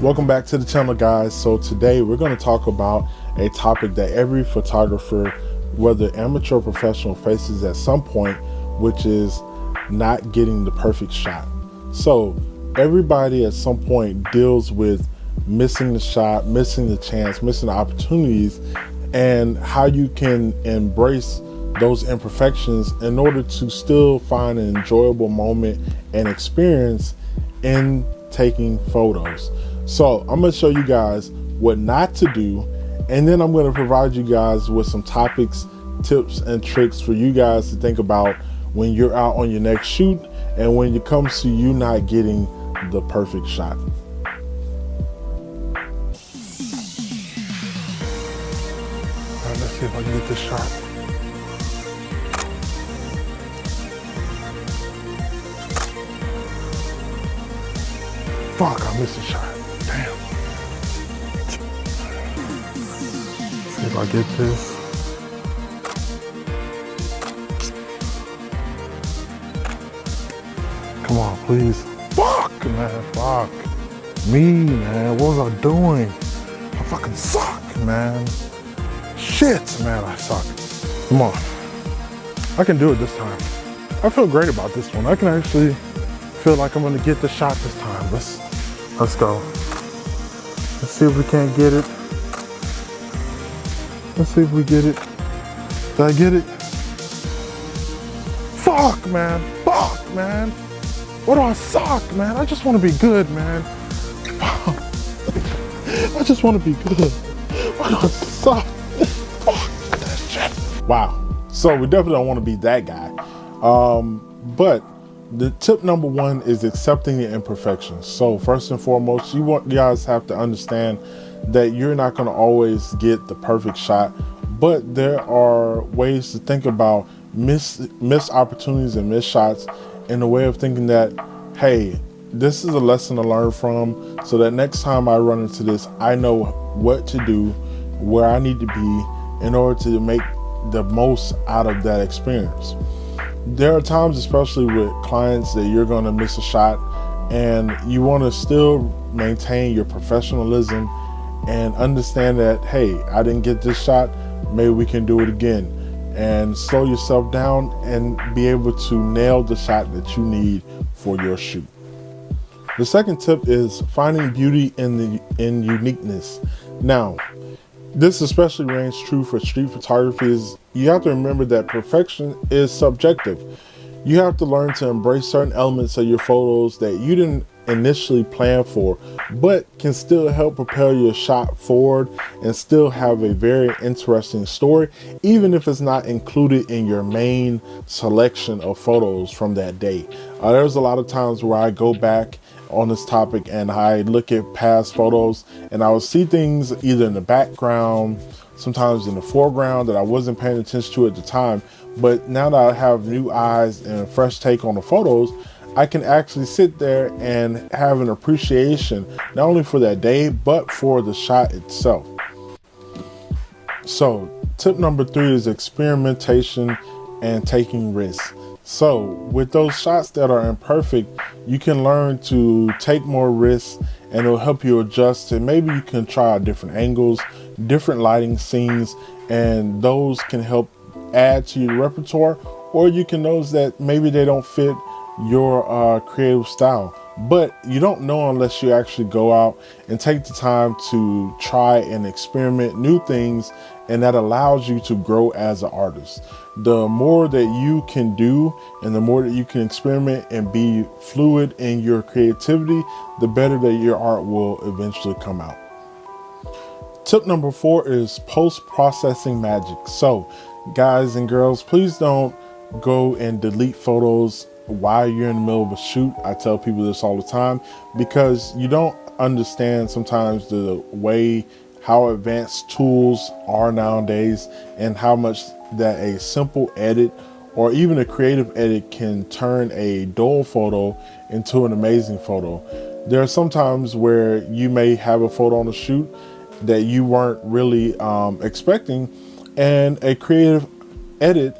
Welcome back to the channel, guys. So today we're going to talk about a topic that every photographer, whether amateur or professional, faces at some point, which is not getting the perfect shot. So everybody at some point deals with missing the shot, missing the chance, missing the opportunities, and how you can embrace those imperfections in order to still find an enjoyable moment and experience in taking photos. So I'm going to show you guys what not to do, and then I'm going to provide you guys with some topics, tips, and tricks for you guys to think about when you're out on your next shoot and when it comes to you not getting the perfect shot. All right, let's see if I can get this shot. Fuck, I missed a shot. Damn. See if I get this. Come on, please. Fuck, man. Fuck. Me, man. What was I doing? I fucking suck, man. Shit, man, I suck. Come on. I can do it this time. I feel great about this one. I can actually feel like I'm gonna get the shot this time. Let's go. Let's see if we can't get it. Let's see if we get it. Did I get it? Fuck, man. Fuck, man. What do I suck, man? I just want to be good, man. I just want to be good. Why do I suck? Fuck that shit. Wow. So we definitely don't want to be that guy. But the tip number one is accepting the imperfections. So first and foremost, you guys have to understand that you're not going to always get the perfect shot, but there are ways to think about missed opportunities and missed shots in a way of thinking that, hey, this is a lesson to learn from, so that next time I run into this, I know what to do, where I need to be in order to make the most out of that experience. There are times, especially with clients, that you're going to miss a shot and you want to still maintain your professionalism and understand that, hey, I didn't get this shot, maybe we can do it again, and slow yourself down and be able to nail the shot that you need for your shoot. The second tip is finding beauty in uniqueness. Now, this especially rings true for street photography. Is you have to remember that perfection is subjective. You have to learn to embrace certain elements of your photos that you didn't initially plan for, but can still help propel your shot forward and still have a very interesting story, even if it's not included in your main selection of photos from that day. There's a lot of times where I go back on this topic and I look at past photos and I will see things either in the background, sometimes in the foreground, that I wasn't paying attention to at the time. But now that I have new eyes and a fresh take on the photos, I can actually sit there and have an appreciation not only for that day, but for the shot itself. So tip number three is experimentation and taking risks. So with those shots that are imperfect, you can learn to take more risks, and it'll help you adjust to, maybe you can try out different angles, different lighting scenes, and those can help add to your repertoire, or you can notice that maybe they don't fit your creative style. But you don't know unless you actually go out and take the time to try and experiment new things, and that allows you to grow as an artist. The more that you can do and the more that you can experiment and be fluid in your creativity, the better that your art will eventually come out. Tip number four is post-processing magic. So guys and girls, please don't go and delete photos while you're in the middle of a shoot. I tell people this all the time because you don't understand sometimes the way how advanced tools are nowadays and how much that a simple edit or even a creative edit can turn a dull photo into an amazing photo. There are some times where you may have a photo on a shoot that you weren't really expecting, and a creative edit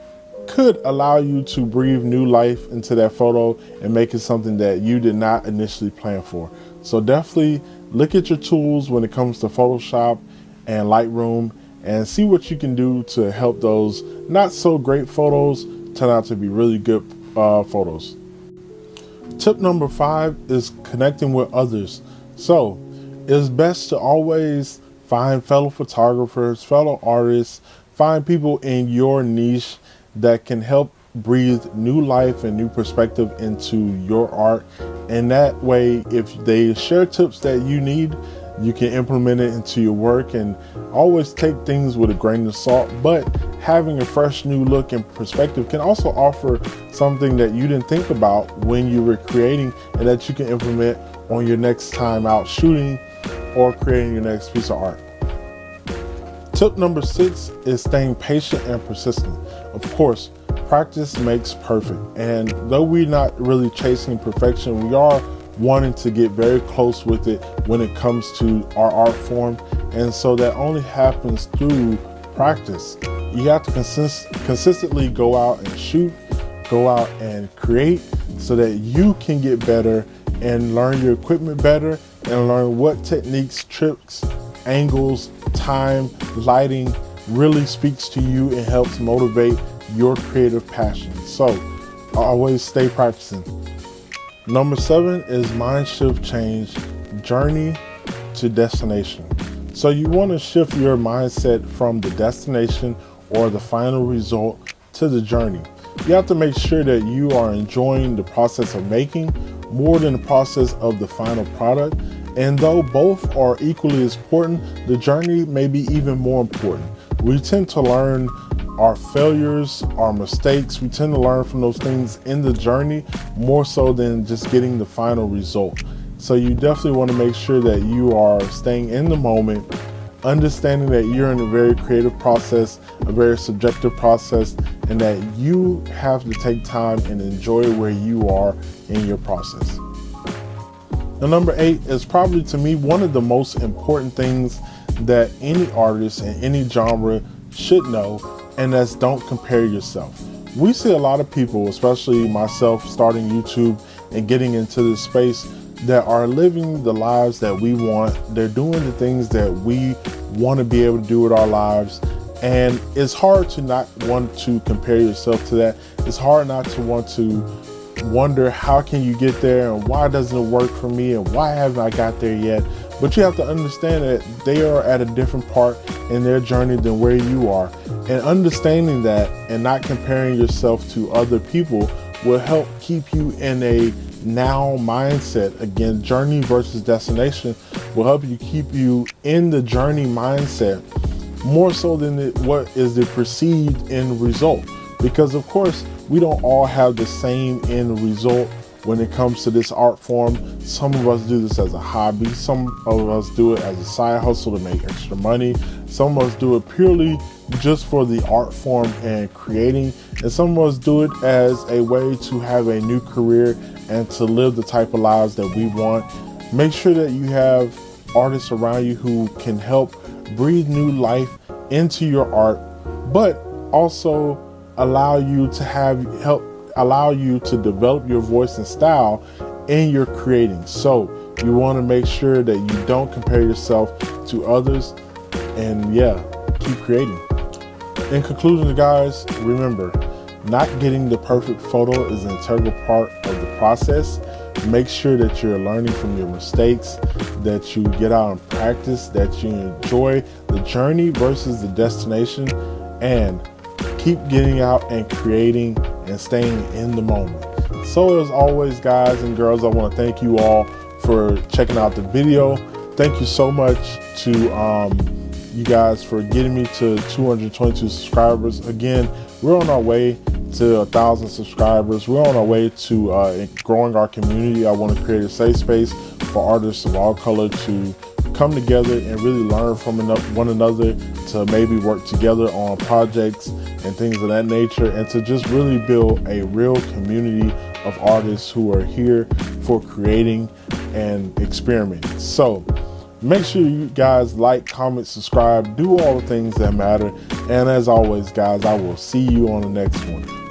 could allow you to breathe new life into that photo and make it something that you did not initially plan for. So definitely look at your tools when it comes to Photoshop and Lightroom and see what you can do to help those not so great photos turn out to be really good photos. Tip number 5 is connecting with others. So it's best to always find fellow photographers, fellow artists, find people in your niche that can help breathe new life and new perspective into your art. And that way, if they share tips that you need, you can implement it into your work. And always take things with a grain of salt, but having a fresh new look and perspective can also offer something that you didn't think about when you were creating, and that you can implement on your next time out shooting or creating your next piece of art. Tip number 6 is staying patient and persistent. Of course, practice makes perfect, and though we're not really chasing perfection, we are wanting to get very close with it when it comes to our art form. And so that only happens through practice. You have to consistently go out and shoot, go out and create, so that you can get better and learn your equipment better and learn what techniques, tricks, angles, time, lighting really speaks to you and helps motivate your creative passion. So always stay practicing. Number 7 is mind shift change, journey to destination. So you want to shift your mindset from the destination or the final result to the journey. You have to make sure that you are enjoying the process of making more than the process of the final product. And though both are equally as important, the journey may be even more important. We tend to learn our failures, our mistakes. We tend to learn from those things in the journey more so than just getting the final result. So you definitely want to make sure that you are staying in the moment, understanding that you're in a very creative process, a very subjective process, and that you have to take time and enjoy where you are in your process. Now, number 8 is probably, to me, one of the most important things that any artist in any genre should know, and that's don't compare yourself. We see a lot of people, especially myself, starting YouTube and getting into this space, that are living the lives that we want. They're doing the things that we want to be able to do with our lives. And it's hard to not want to compare yourself to that. It's hard not to want to wonder, how can you get there, and why doesn't it work for me, and why haven't I got there yet? But you have to understand that they are at a different part in their journey than where you are. And understanding that and not comparing yourself to other people will help keep you in a now mindset. Again, journey versus destination will help you keep you in the journey mindset more so than what is the perceived end result. Because of course, we don't all have the same end result when it comes to this art form. Some of us do this as a hobby. Some of us do it as a side hustle to make extra money. Some of us do it purely just for the art form and creating. And some of us do it as a way to have a new career and to live the type of lives that we want. Make sure that you have artists around you who can help breathe new life into your art, but also allow you to develop your voice and style in your creating. So you want to make sure that you don't compare yourself to others, and keep creating. In conclusion, guys, remember, not getting the perfect photo is an integral part of the process. Make sure that you're learning from your mistakes, that you get out and practice, that you enjoy the journey versus the destination, and keep getting out and creating and staying in the moment. So as always, guys and girls, I want to thank you all for checking out the video. Thank you so much to you guys for getting me to 222 subscribers. Again, we're on our way to 1,000 subscribers. We're on our way to growing our community. I want to create a safe space for artists of all color to come together and really learn from one another, to maybe work together on projects and things of that nature, and to just really build a real community of artists who are here for creating and experimenting. So make sure you guys like, comment, subscribe, do all the things that matter. And as always, guys, I will see you on the next one.